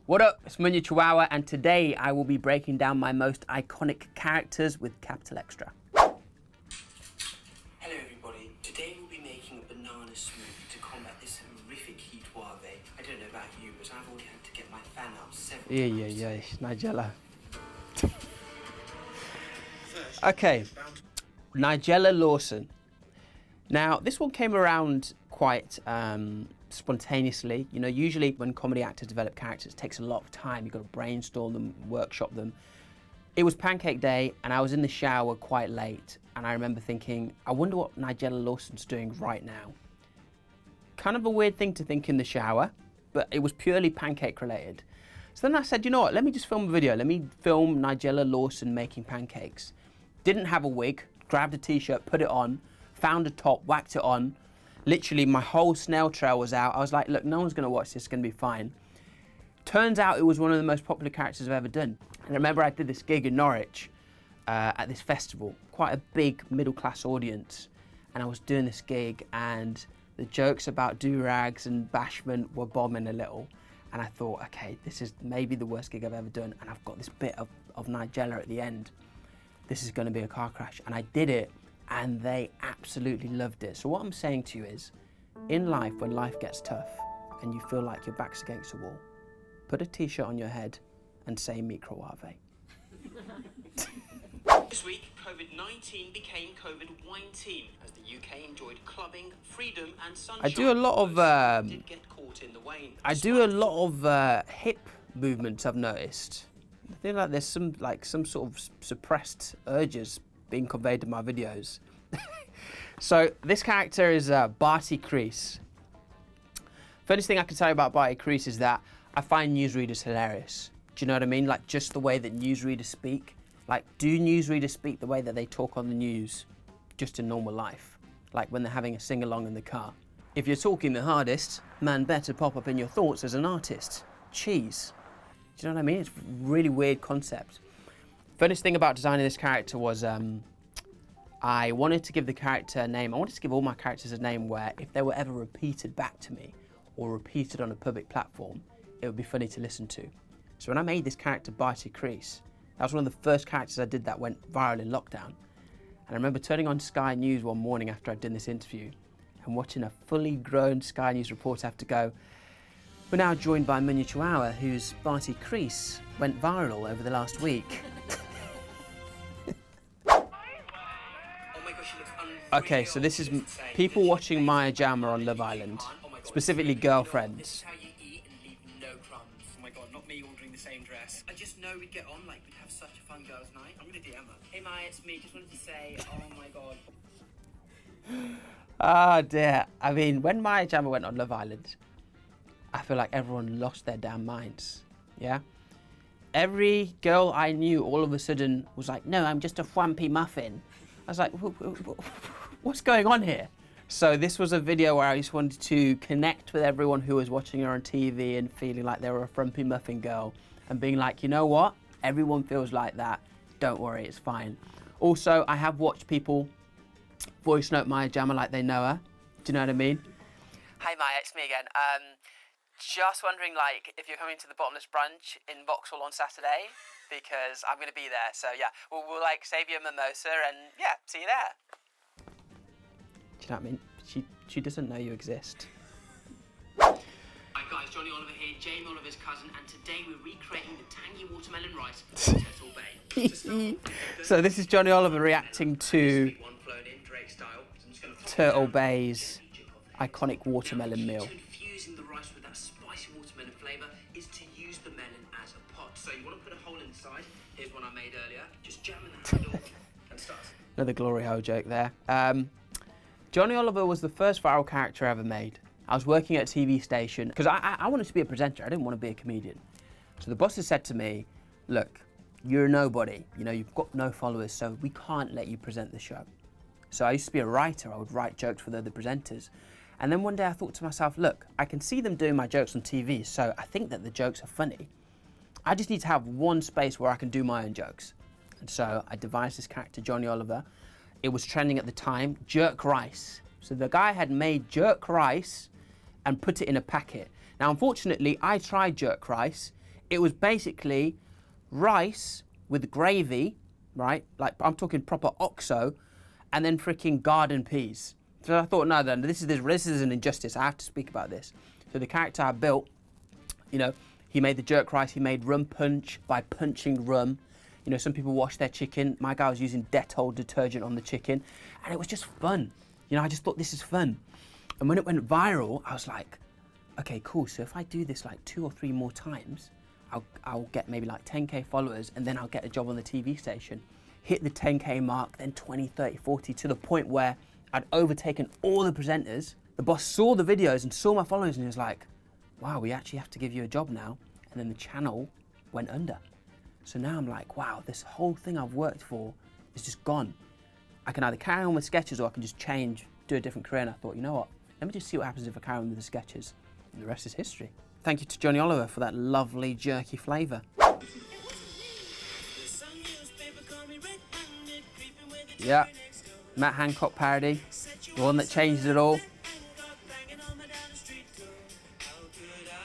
What up, it's Munya Chawawa, and today I will be breaking down my most iconic characters with Capital XTRA. Hello everybody, today we'll be making a banana smoothie to combat this horrific heat wave. I don't know about you, but I've already had to get my fan out several times. Nigella. Okay, Nigella Lawson. Now, this one came around quite spontaneously. You know, usually when comedy actors develop characters, it takes a lot of time. You've got to brainstorm them, workshop them. It was pancake day and I was in the shower quite late, and I remember thinking, I wonder what Nigella Lawson's doing right now. Kind of a weird thing to think in the shower, but it was purely pancake related. So then I said, you know what, let me just film a video. Let me film Nigella Lawson making pancakes. Didn't have a wig, grabbed a t-shirt, put it on, found a top, whacked it on. Literally my whole snail trail was out. I was like, look, no one's gonna watch this, it's gonna be fine. Turns out it was one of the most popular characters I've ever done. And I remember I did this gig in Norwich at this festival, quite a big middle-class audience. And I was doing this gig and the jokes about do-rags and bashment were bombing a little. And I thought, okay, this is maybe the worst gig I've ever done. And I've got this bit of Nigella at the end. This is gonna be a car crash. And I did it, and they absolutely loved it. So what I'm saying to you is, in life, when life gets tough and you feel like your back's against a wall, put a t-shirt on your head and say microwave. This week, COVID-19 became COVID-19 as the UK enjoyed clubbing, freedom and sunshine. I do a lot of did get caught in the wane. I do a lot of hip movements, I've noticed. I feel like there's some sort of suppressed urges being conveyed in my videos. So this character is Barty Crease. First thing I can tell you about Barty Crease is that I find newsreaders hilarious. Do you know what I mean? Like, just the way that newsreaders speak. Like, do newsreaders speak the way that they talk on the news just in normal life? Like when they're having a sing-along in the car. If you're talking the hardest, man better pop up in your thoughts as an artist. Cheese. Do you know what I mean? It's a really weird concept. Funniest thing about designing this character was I wanted to give the character a name. I wanted to give all my characters a name where if they were ever repeated back to me or repeated on a public platform, it would be funny to listen to. So when I made this character Barty Crease, that was one of the first characters I did that went viral in lockdown. And I remember turning on Sky News one morning after I'd done this interview and watching a fully grown Sky News reporter have to go, we're now joined by Munya Chawawa, whose Barty Crease went viral over the last week. Okay, so this is people watching Maya Jama on Love Island, specifically girlfriends. Oh my god, not me ordering the same dress. I just know we'd get on, like we'd have such a fun girls' night. I'm gonna DM her. Hey Maya, it's me. Just wanted to say, oh my god. Ah dear. I mean, when Maya Jama went on Love Island, I feel like everyone lost their damn minds. Yeah? Every girl I knew all of a sudden was like, no, I'm just a fwampy muffin. I was like, what's going on here? So this was a video where I just wanted to connect with everyone who was watching her on TV and feeling like they were a frumpy muffin girl and being like, you know what? Everyone feels like that. Don't worry, it's fine. Also, I have watched people voice note Maya Jama like they know her. Do you know what I mean? Hi Maya, it's me again. Just wondering, like, if you're coming to the Bottomless Brunch in Vauxhall on Saturday, because I'm gonna be there. So yeah, we'll like save you a mimosa and yeah, see you there. Do you know what I mean? She doesn't know you exist. Hi guys, Jonny Oliver here, Jamie Oliver's cousin, and today we're recreating the tangy watermelon rice from Turtle Bay. So this is Jonny Oliver reacting to Turtle Bay's iconic watermelon meal. Infusing the rice with that spicy watermelon flavour is to use the melon as a pot. So you want to put a hole inside. Here's one I made earlier. Just jam in the handle and start. Another glory hole joke there. Jonny Oliver was the first viral character I ever made. I was working at a TV station because I wanted to be a presenter. I didn't want to be a comedian. So the bosses said to me, look, you're a nobody. You know, you've got no followers, so we can't let you present the show. So I used to be a writer. I would write jokes for the other presenters. And then one day I thought to myself, look, I can see them doing my jokes on TV, so I think that the jokes are funny. I just need to have one space where I can do my own jokes. And so I devised this character, Jonny Oliver. It was trending at the time, jerk rice. So the guy had made jerk rice and put it in a packet. Now, unfortunately, I tried jerk rice. It was basically rice with gravy, right? Like, I'm talking proper OXO, and then freaking garden peas. So I thought, no, then this is an injustice. I have to speak about this. So the character I built, you know, he made the jerk rice. He made rum punch by punching rum. You know, some people wash their chicken. My guy was using Dettol detergent on the chicken, and it was just fun. You know, I just thought this is fun. And when it went viral, I was like, okay, cool. So if I do this like 2 or 3 more times, I'll get maybe like 10K followers, and then I'll get a job on the TV station. Hit the 10K mark, then 20, 30, 40, to the point where I'd overtaken all the presenters. The boss saw the videos and saw my followers, and he was like, wow, we actually have to give you a job now. And then the channel went under. So now I'm like, wow, this whole thing I've worked for is just gone. I can either carry on with sketches, or I can just change, do a different career. And I thought, you know what? Let me just see what happens if I carry on with the sketches. And the rest is history. Thank you to Jonny Oliver for that lovely jerky flavour. Yeah, Matt Hancock parody, the one that changed it all.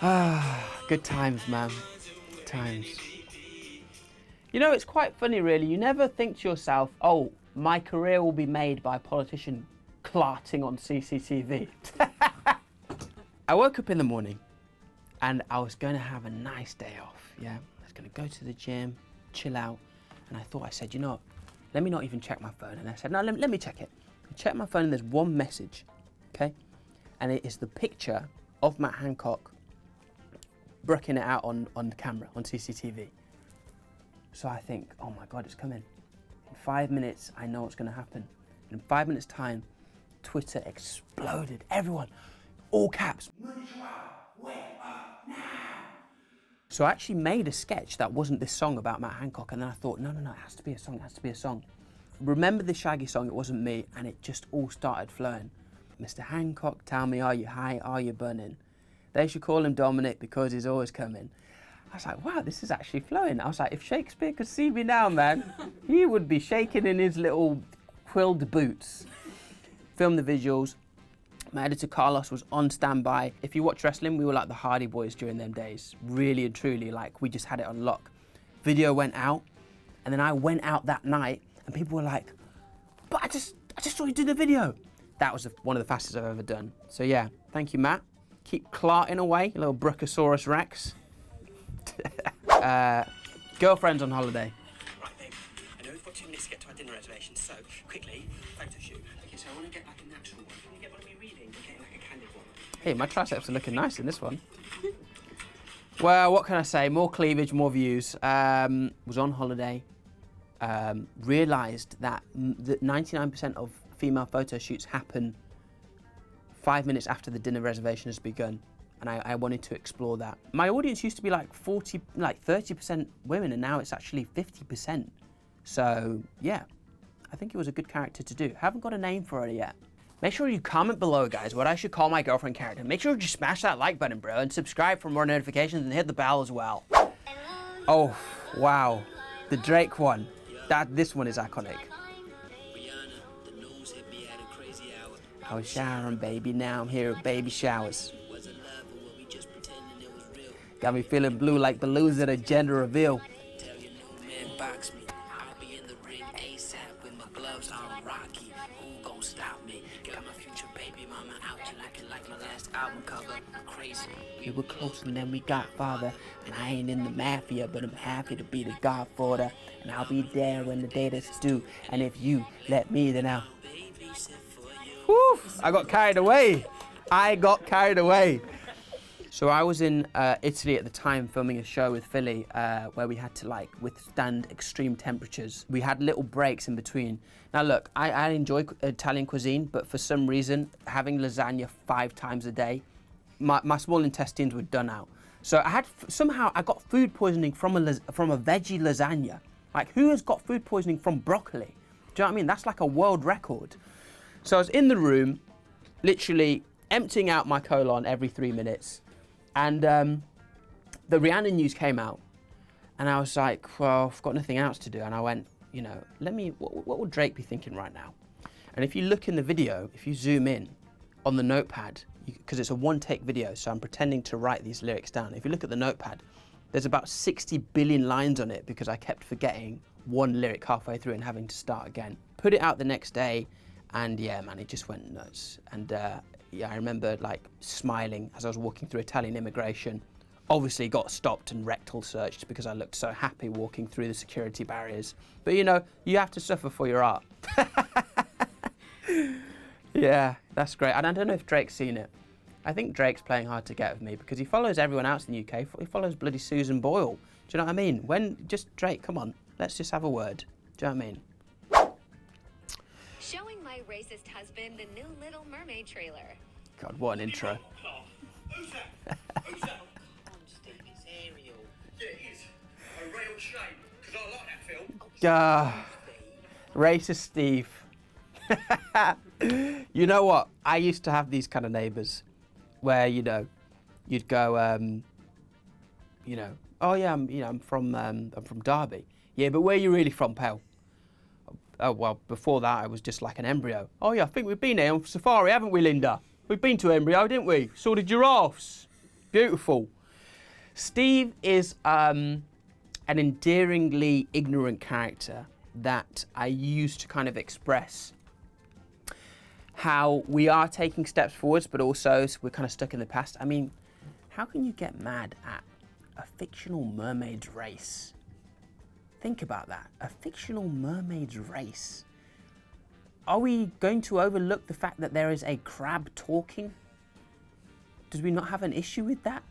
Ah, good times, man. Good times. You know, it's quite funny, really. You never think to yourself, oh, my career will be made by a politician clarting on CCTV. I woke up in the morning and I was going to have a nice day off, yeah? I was going to go to the gym, chill out, and I said, you know what? Let me not even check my phone. And I said, no, let me check it. I checked my phone and there's one message, okay? And it is the picture of Matt Hancock brooking it out on the camera, on CCTV. So I think, oh my God, it's coming. In 5 minutes, I know what's going to happen. In 5 minutes' time, Twitter exploded. Everyone, all caps. Munya Chawawa, wake up now. So I actually made a sketch that wasn't this song about Matt Hancock, and then I thought, no, it has to be a song, it has to be a song. Remember the Shaggy song, It Wasn't Me, and it just all started flowing. Mr. Hancock, tell me, are you high, are you burning? They should call him Dominic because he's always coming. I was like, wow, this is actually flowing. I was like, if Shakespeare could see me now, man, he would be shaking in his little quilled boots. Filmed the visuals. My editor Carlos was on standby. If you watch wrestling, we were like the Hardy Boys during them days. Really and truly, like, we just had it on lock. Video went out, and then I went out that night, and people were like, but I just saw you do the video. That was one of the fastest I've ever done. So yeah, thank you, Matt. Keep clarting away, you little Brachiosaurus Rex. Girlfriend's on holiday. Right, babe. I know we've got 2 minutes to get to our dinner reservation, so quickly, photo shoot. Okay, so I want to get like a natural one. Can you get one of me reading? Okay, like a candid one. Hey, my triceps are looking nice in this one. Well, what can I say? More cleavage, more views. Was on holiday. Realised that 99% of female photo shoots happen 5 minutes after the dinner reservation has begun. And I wanted to explore that. My audience used to be like 30% women, and now it's actually 50%. So yeah, I think it was a good character to do. Haven't got a name for it yet. Make sure you comment below, guys, what I should call my girlfriend character. Make sure you smash that like button, bro, and subscribe for more notifications, and hit the bell as well. Oh, wow. The Drake one. This one is iconic. I was showering, baby, now I'm here with baby showers. Got me feeling blue like balloons at a gender reveal. Tell your new man box me. I'll be in the ring ASAP with my gloves on Rocky. Who gon' stop me? Got my future baby mama out like my last album cover. Crazy. We were closer than we got father. And I ain't in the mafia, but I'm happy to be the godfather. And I'll be there when the day that's due. And if you let me, then I'll... Whew, I got carried away. So I was in Italy at the time filming a show with Philly where we had to like withstand extreme temperatures. We had little breaks in between. Now look, I enjoy Italian cuisine, but for some reason, having lasagna 5 times a day, my small intestines were done out. So I had, somehow I got food poisoning from a veggie lasagna. Like, who has got food poisoning from broccoli? Do you know what I mean? That's like a world record. So I was in the room, literally emptying out my colon every 3 minutes. And the Rihanna news came out, and I was like, well, I've got nothing else to do. And I went, you know, what would Drake be thinking right now? And if you look in the video, if you zoom in on the notepad, because it's a one-take video, so I'm pretending to write these lyrics down. If you look at the notepad, There's about 60 billion lines on it because I kept forgetting one lyric halfway through and having to start again. Put it out the next day, and yeah, man, it just went nuts. And yeah, I remember like smiling as I was walking through Italian immigration. Obviously got stopped and rectal searched because I looked so happy walking through the security barriers. But you know, you have to suffer for your art. Yeah, that's great. And I don't know if Drake's seen it. I think Drake's playing hard to get with me because he follows everyone else in the UK. He follows bloody Susan Boyle. Do you know what I mean? Drake, come on, let's just have a word. Do you know what I mean? Showing my racist husband the new Little Mermaid trailer. God, what an intro. Who's that? Who's that? It's Ariel. Yeah, it is. A real shame, because I like that film. Racist Steve. You know what? I used to have these kind of neighbours where, you know, you'd go, you know, oh yeah, I'm from Derby. Yeah, but where are you really from, pal? Oh, well, before that, I was just like an embryo. Oh yeah, I think we've been here on safari, haven't we, Linda? We've been to embryo, didn't we? Saw the giraffes. Beautiful. Steve is an endearingly ignorant character that I used to kind of express how we are taking steps forwards, but also we're kind of stuck in the past. I mean, how can you get mad at a fictional mermaid's race? Think about that, a fictional mermaid's race. Are we going to overlook the fact that there is a crab talking? Does we not have an issue with that?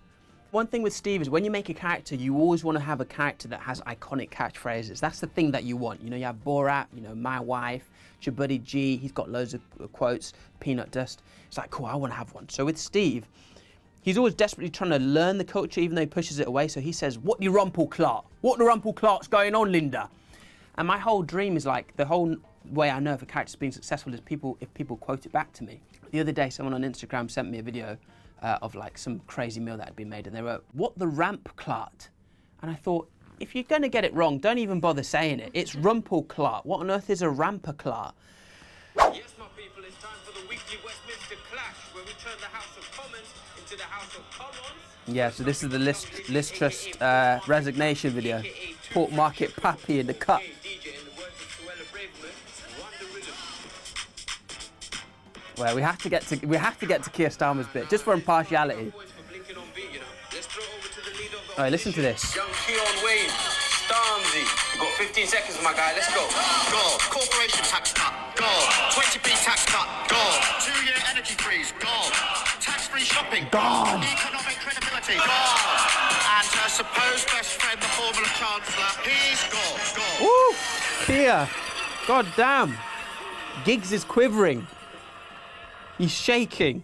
One thing with Steve is when you make a character, you always want to have a character that has iconic catchphrases. That's the thing that you want. You know, you have Borat, you know, my wife, your buddy G, he's got loads of quotes, peanut dust. It's like, cool, I want to have one. So with Steve, he's always desperately trying to learn the culture, even though he pushes it away. So he says, what the Rumpel Clark? What the Rumpel Clark's going on, Linda? And my whole dream is like, the whole way I know if a character's being successful is if people quote it back to me. The other day, someone on Instagram sent me a video of like some crazy meal that had been made, and they wrote, what the Ramp Clart? And I thought, if you're gonna get it wrong, don't even bother saying it. It's Rumpel Clart. What on earth is a Ramper Clart? Yes, my people, it's time for the weekly Westminster clash, where we turn the House of Commons into the House of Commons. Yeah, so this is the Liz Trust resignation video. Pork Market Pappy in the cut. Well, we have to get to Kiirstama's bit, just for impartiality. Alright, listen to this. Young Keon Wayne, Stormzy. You've got 15 seconds, my guy. Let's go. Go. Corporation tax cut. Go. 20p tax cut. Go. 2-year energy freeze. Go. Tax-free shopping. Gone. Economic credibility. Go. And her supposed best friend, the former chancellor, he's gone. Go. Woo! Kier. God damn. Giggs is quivering. He's shaking.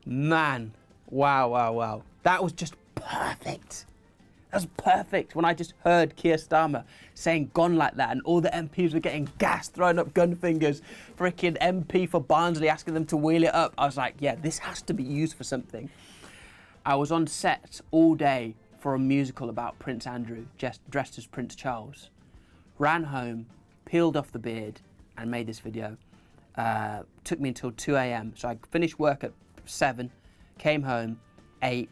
Man. Wow, wow, wow. That was just perfect. That was perfect when I just heard Kiirstama saying gone like that and all the MPs were getting gassed, throwing up gun fingers. Freaking MP for Barnsley asking them to wheel it up. I was like, yeah, this has to be used for something. I was on set all day for a musical about Prince Andrew, dressed as Prince Charles. Ran home, peeled off the beard and made this video. Took me until 2 a.m. So I finished work at 7, came home, ate,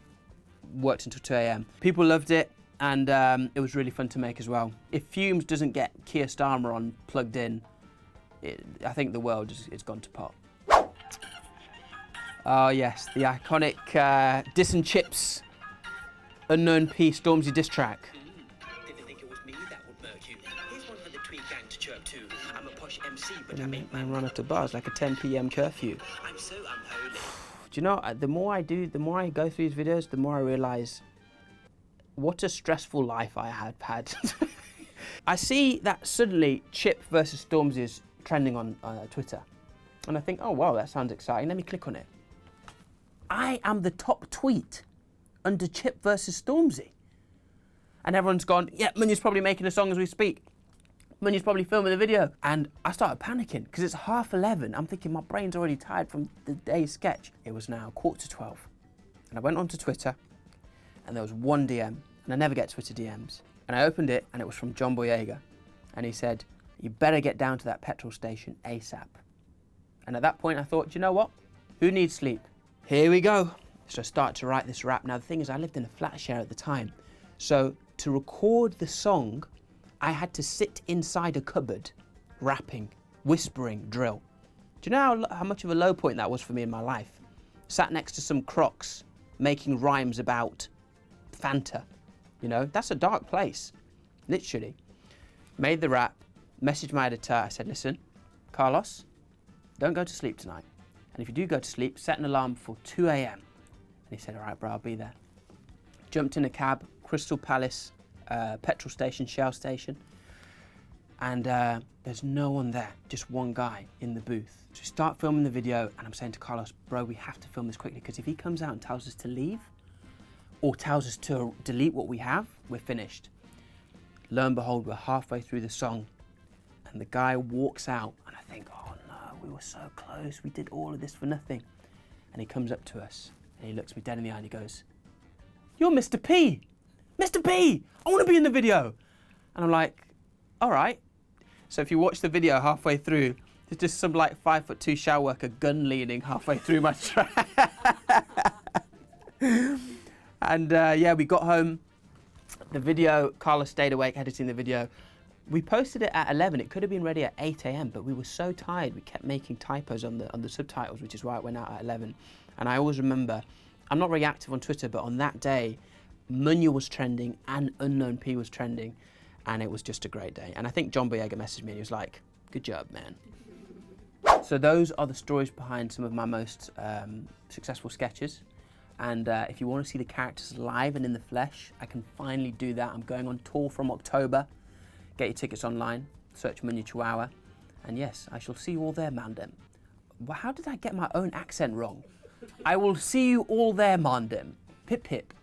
worked until 2 a.m. People loved it, and it was really fun to make as well. If Fumes doesn't get Kiirstama on plugged in, I think the world is gone to pot. Oh yes, the iconic Diss and Chips Unknown P Stormzy diss track. Didn't think it was me that would murk you. Here's one for the tweet gang to chirp to. I'm a posh MC, but I make Man run up to bars like a 10 p.m. curfew. I'm so unholy. Do you know, the more I go through these videos, the more I realise what a stressful life I have had. I see that suddenly Chip versus Stormzy is trending on Twitter. And I think, oh wow, that sounds exciting. Let me click on it. I am the top tweet under Chip versus Stormzy. And everyone's gone, yeah, Munya's probably making a song as we speak. Munya's probably filming the video. And I started panicking because it's 11:30. I'm thinking my brain's already tired from the day's sketch. It was now 11:45. And I went onto Twitter and there was one DM. And I never get Twitter DMs. And I opened it and it was from John Boyega. And he said, you better get down to that petrol station ASAP. And at that point I thought, do you know what? Who needs sleep? Here we go. So I started to write this rap. Now the thing is, I lived in a flat share at the time. So to record the song, I had to sit inside a cupboard, rapping, whispering, drill. Do you know how much of a low point that was for me in my life? Sat next to some crocs, making rhymes about Fanta. You know, that's a dark place, literally. Made the rap, messaged my editor. I said, listen, Carlos, don't go to sleep tonight. And if you do go to sleep, set an alarm for 2 a.m. And he said, all right, bro, I'll be there. Jumped in a cab, Crystal Palace, petrol station, Shell station. And there's no one there, just one guy in the booth. So we start filming the video, and I'm saying to Carlos, bro, we have to film this quickly, because if he comes out and tells us to leave, or tells us to delete what we have, we're finished. Lo and behold, we're halfway through the song, and the guy walks out, and I think, oh no, we were so close, we did all of this for nothing. And he comes up to us, and he looks me dead in the eye, and he goes, you're Mr. P! Mr. P! I want to be in the video! And I'm like, all right. So if you watch the video halfway through, there's just some like 5'2" shower worker gun leaning halfway through my track. And yeah, we got home. The video, Carlos stayed awake editing the video. We posted it at 11. It could have been ready at 8 a.m, but we were so tired. We kept making typos on the subtitles, which is why it went out at 11. And I always remember, I'm not very active on Twitter, but on that day, Munya was trending and Unknown P was trending. And it was just a great day. And I think John Boyega messaged me and he was like, good job, man. So those are the stories behind some of my most successful sketches. And if you want to see the characters live and in the flesh, I can finally do that. I'm going on tour from October. Get your tickets online, search Munya Chawawa. And yes, I shall see you all there, Mandem. How did I get my own accent wrong? I will see you all there, Mandem. Pip pip.